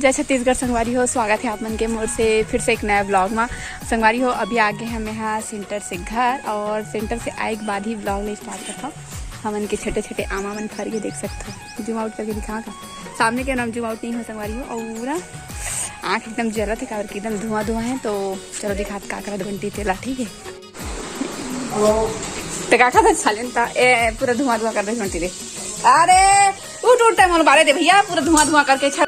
जय छत्तीसगढ़ संगवारी हो। स्वागत है आप मन के मोर से फिर से एक नया ब्लॉग में। संगवारी हो अभी आगे हम यहाँ सेंटर से घर और सेंटर से आए के बाद ही ब्लॉग नहीं स्टार्ट करता। हमन के छोटे छोटे आमा मन फर के देख सकते हो। जूम आउट करके दिखा का सामने के नाम जूम आउट नहीं हो संगवारी हो। और पूरा आँख एकदम जरूरत है काबर की एकदम धुआं धुआं है। तो चलो दिखाते का करा घंटी तेला ठीक है। तो का था छालेंता ए पूरा धुआं धुआं कर दे घंटी दे। अरे उठ उठ मन बारे दे भैया पूरा धुआं धुआं करके छा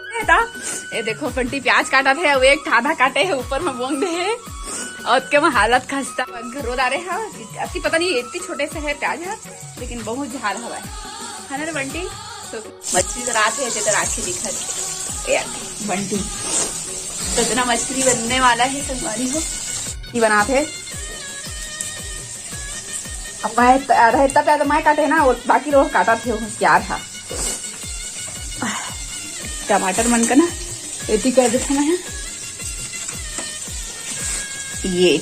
ये देखो बंटी प्याज काटा थे वो एक आधा काटे है ऊपर में बोंग दे है और उसके में हालत खस्ता घरों डाले है। अति पता नहीं इतनी छोटे से है प्याज है लेकिन बहुत झाल हवा है ना बंटी। तो मछली तो रात है तो रात दिखा बंटी तो इतना मछली बनने वाला है संगवारी हो ये बनाते अब मैं इतना प्याज मैं काटे ना और बाकी लोग काटा थे होशियार था। टमाटर मन का ना इतनी कर देता है ये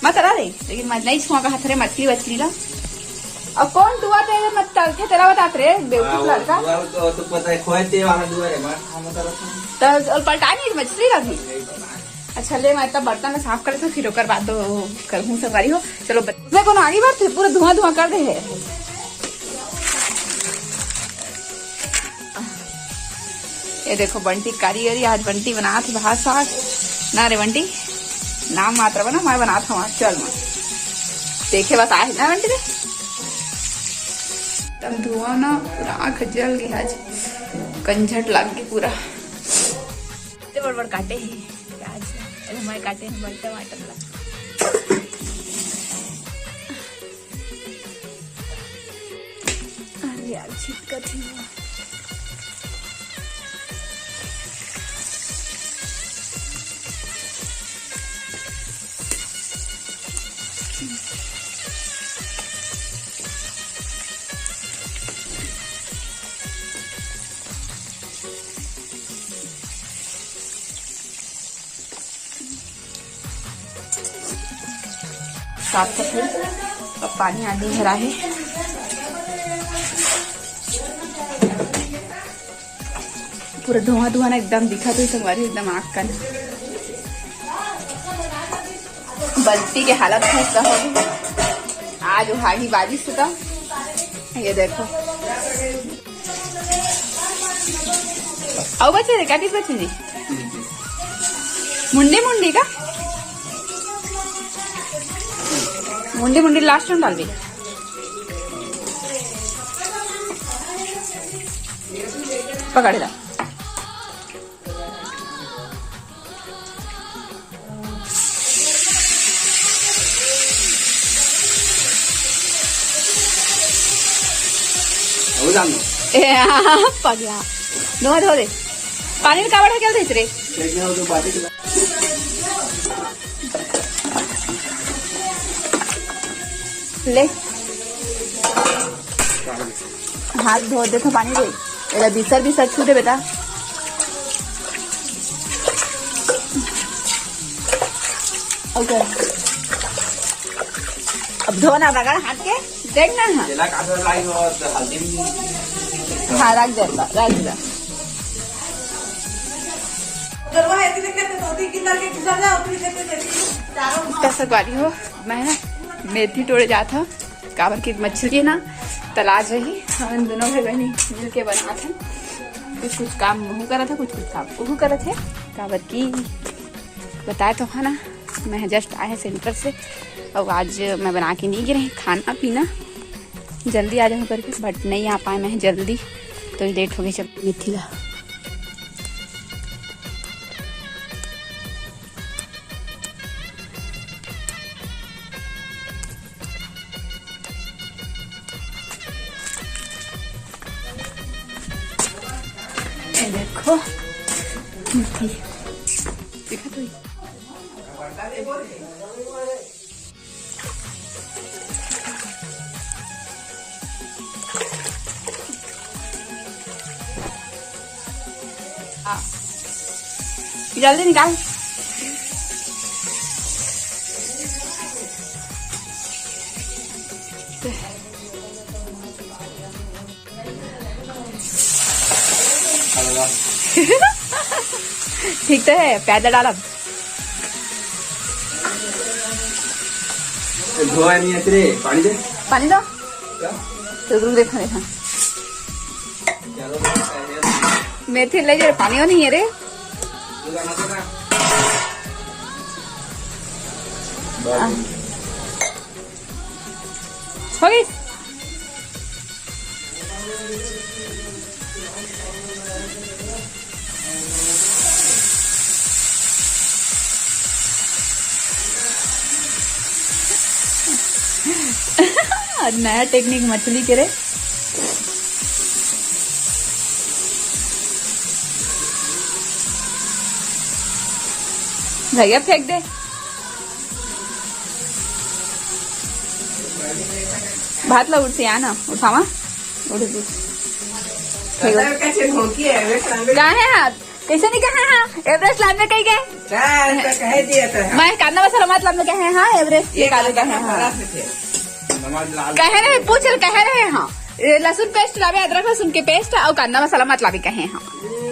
मत रा रे लेकिन मैं नहीं छुआ का हाथ रे मछली वछली ला। अब कौन दुआ थे मत थे तेरा बतात रे बेवकूफ लड़का तो पता है खोए वाला दुआ रे तो पलटा नहीं मछली ला भी। अच्छा ले मैं तब बर्तन में साफ करे तो फिर ओकर बाद करहूँ सवारी हो। चलो मैं कोनो आगे बात पूरा धुआं धुआं कर दे है। ये देखो बंटी कारीगरी आज बंटी बना थी भात साग ना रे बंटी नाम मात्र बना मैं बना था वहां चल मैं देखे बस आए ना बंटी रे तब धुआं ना पूरा आँख जल गया आज कंझट लग गई पूरा। बड़ बड़ काटे है प्याज मैं काटे हैं बड़ टमाटर अरे यार छिटका थी साफ सफाई और पानी आगे भरा है। पूरा धुआं धुआं ना एकदम दिखा तो संगवारी एकदम आँख का बल्टी के हालत खस्ता हो आज उहागी बारिश से। तो ये देखो आओ बच्चे क्या चीज बच्चे जी मुंडी मुंडी का मुंडी मुंडी लास्ट में डाल दी पकड़ दा पगला धो धो दे पानी में कावड़ क्या देते रे ले हाथ धो दे तो पानी दे बिसर बिसर छूटे बेटा। ओके अब धोना रगड़ हाथ के देखना है हाँ रख दे रख दे कैसा गाड़ी हो। मैं ना मेथी तोड़े जाता काबर की मछली ना तलाश रही हम दोनों भाई बहनी मिल के बना थे कुछ कुछ काम वो करा था कुछ कुछ काम वो करा थे काबर की बताए तो है ना। मैं जस्ट आए सेंटर से और आज मैं बना के नहीं गिरे खाना पीना जल्दी आ जाऊँ करके बट नहीं आ पाए मैं जल्दी तो लेट हो गई जब मेथी ला। देखो मेथी दिखा तो जल्दी निकाल ठीक तो है, प्याज डालब धोया नहीं है तेरे पानी दे पानी दो क्या तो रुक देखा देखा चलो मेथी ले जा पानी हो नहीं है रे हो गई नया टेक्निक मछली के रे भैया फेंक दे भात ला उठ से आना उठावा उठ कैसे भोंकी है कहा है हाथ कैसे नहीं कहा हाँ एवरेस्ट लाने कहीं गए कह दिया था मैं कांदा मसाला मत लाने कहे हाँ एवरेस्ट ये काले कहे हाँ कहे रहे पूछ कह रहे हाँ लहसुन पेस्ट लावे अदरक लहसुन के पेस्ट और कांदा मसाला मत लावे कहे हाँ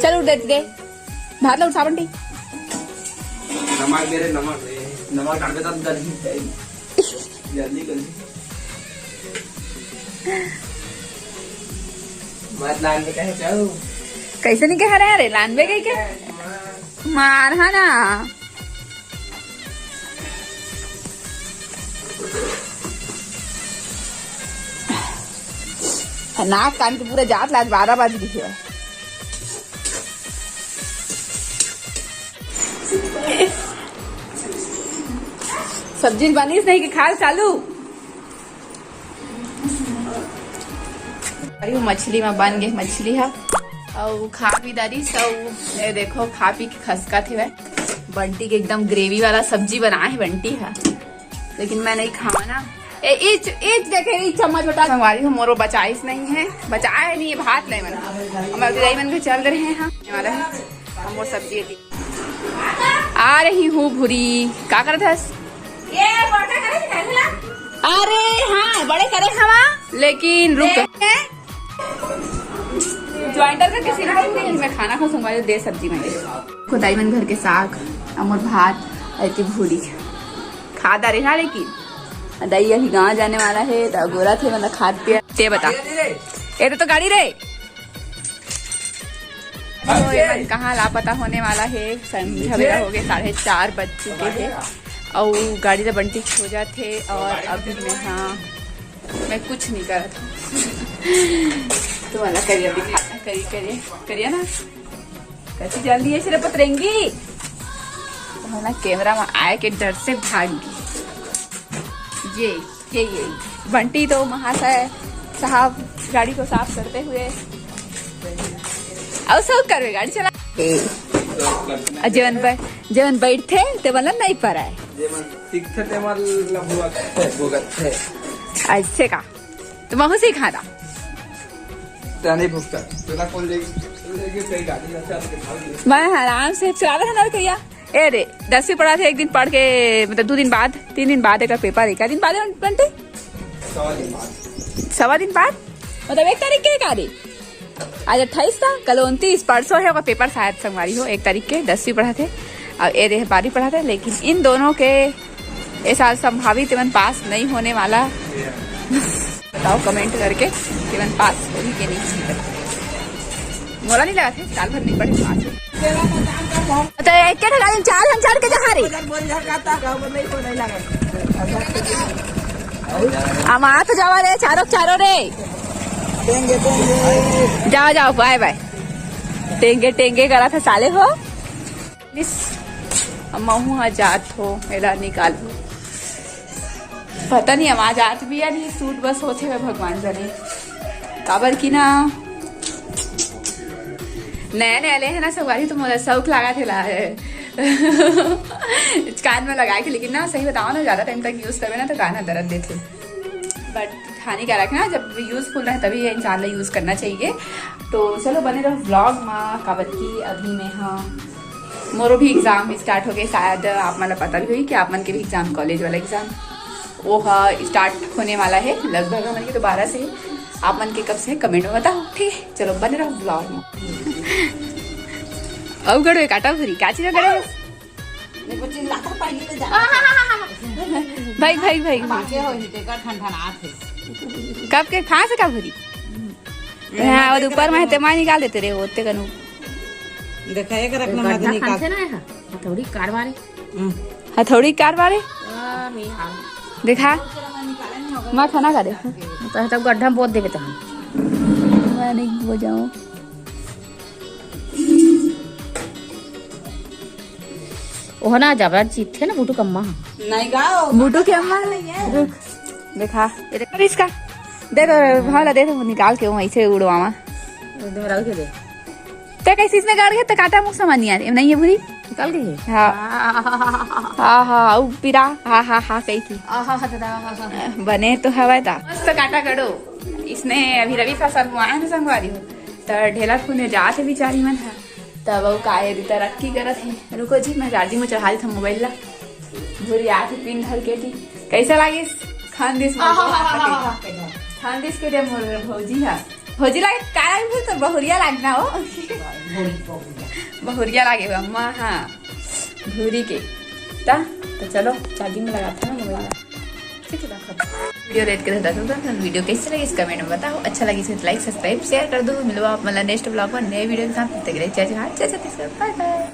चलो दे दे भात ला उठा बंटी नमक मेरे नमक डाल के तब जल्दी कर मत लान के कहे जाओ कैसे नहीं कह रहे अरे लान बे गई क्या मार हा ना नाक कान के पूरा जात लाज 12 बज गई है सब्जी बनी नहीं कि खाल चालू अरे वो मछली में बन गई मछली है और खा पी दादी सब ये देखो खा पी के खसका थे वह बंटी के एकदम ग्रेवी वाला सब्जी बना है बंटी है लेकिन मैं नहीं खावा ना इच देखे इच चम्मच बटा हमारी मोरो बचाइस नहीं है बचाए नहीं भात नहीं बना हमारे मन के चल रहे हैं हमारा हम वो सब्जी आ रही हूँ भूरी क्या कर था अरे हाँ बड़े करे हवा लेकिन रुक ज्वाइंटर का किसी ने मैं खाना खा सूंगा दे सब्जी में खुदाई मन घर के साग अमर भात ऐसी भूरी खा दा रहा लेकिन दही अभी गाँव जाने वाला है तो गोरा थे मतलब खाद पिया ते बता ये तो गाड़ी रे तो कहाँ लापता होने वाला है संझा हो गए 4:30 बज चुके हैं और गाड़ी तो बंटी खो जाते और अभी मैं कुछ नहीं कर था तो वाला करिए दिखाना करिए ना कैसी जल्दी है सिर्फ पतरेंगी तो वाला कैमरा में आए के डर से भागी ये बंटी तो महाशय साहब गाड़ी को साफ करते हुए और सब करवे गाड़ी चला जवन बैठे ते वाला नहीं पड़ा है अच्छे का तो मैं उसे खाता नहीं भुगता मैं आराम से चला रहा था ना भैया ए रे 10वीं पढ़ा थे एक दिन पढ़ के मतलब 2 दिन बाद 3 दिन बाद एक पेपर है क्या दिन बाद बनते 1.25 दिन बाद मतलब 1 तारीख के कार्य आज 28 था कल 29 परसों है होगा पेपर शायद संगवारी हो 1 तारीख के 10वीं पढ़ा थे और ए रे 12वीं पढ़ा थे लेकिन इन दोनों के इस साल संभावित मन पास नहीं होने वाला बताओ कमेंट करके कि मन पास होगी कि नहीं मोला नहीं लगा थे साल भर नहीं पढ़े पास तो एक चाल हम चार के जहाँ रे हमारा तो जावा रे चारों रे जाओ बाय बाय टेंगे करा था साले हो महू जात हो मेरा निकालो पता नहीं आवाज आत भी या नहीं सूट बस होते हुए भगवान जाने काबर की ना नया ले है ना सवारी तो मुझे शौक लगा थे कान में लगा के लेकिन ना सही बताओ ना ज्यादा टाइम तक यूज करवे ना तो कान दर्द देते बट हानिकारक ना जब यूजफुल रहे तभी इंसान ने यूज करना चाहिए तो चलो बने रहो व्लॉग में काबर की अभी में हाँ मोरो भी एग्जाम स्टार्ट हो गए शायद आप मतलब पता भी हुई कि आप मन के भी एग्जाम कॉलेज वाला एग्जाम वो स्टार्ट होने वाला है लगभग मन के तो 12 से आप मन के कब से कमेंट में बताओ ठीक है चलो बने रहो ब्लॉग में अब गड़ो काटा भूरी काची ना गड़ो देखो चिल्लाता पहले तो जा भाई भाई भाई बाके हो हिते का ठंडा थे कब के कहाँ से का भूरी हाँ और ऊपर में तेमा निकाल देते रे होते कनु देखा एक रखना मत निकाल से ना है थोड़ी कारवारे हथौड़ी कार बारे देखा मैं खाना खा दे तो तब गड्ढा बोत देबे तो मैं नहीं हो जाऊं ओह ना जबरा चीज थे ना बूटू कम्मा नहीं गाओ बूटू के अम्मा रुक देखा ये देख इसका दे दो भाला दे दो निकाल के वहीं से उड़वावा एकदम रख के दे ते कैसे इसमें गाड़ के तो काटा मुंह समझ नहीं आ रही नहीं है बुरी निकाल के हाँ हाँ हाँ पिरा हाँ हाँ हाँ कही थी बने तो हवा था मस्त काटा करो इसने अभी रवि फसल हुआ है ना संगवारी हो तो ढेला खुने जाते बेचारी मन था तब वो काहे दी तरक्की करत है रुको जी मैं चार्जिंग में चढ़ा दी था मोबाइल ला भूरी आके पिन धर के थी कैसा लागे खानदिस खानदिस के दे मोर भौजी है भौजी लागे काला भी तो बहुरिया लागना हो बहुरिया लागे अम्मा हाँ भूरी के तो चलो चार्जिंग में लगाते हैं मोबाइल ला ठीक है वीडियो रेट के वीडियो कैसे लगी इस कमेंट में बताओ अच्छा लगी तो लाइक सब्सक्राइब शेयर कर दो मिलो आप मतलब नेक्स्ट ब्लॉग पर नए वीडियो के साथ बाय बाय।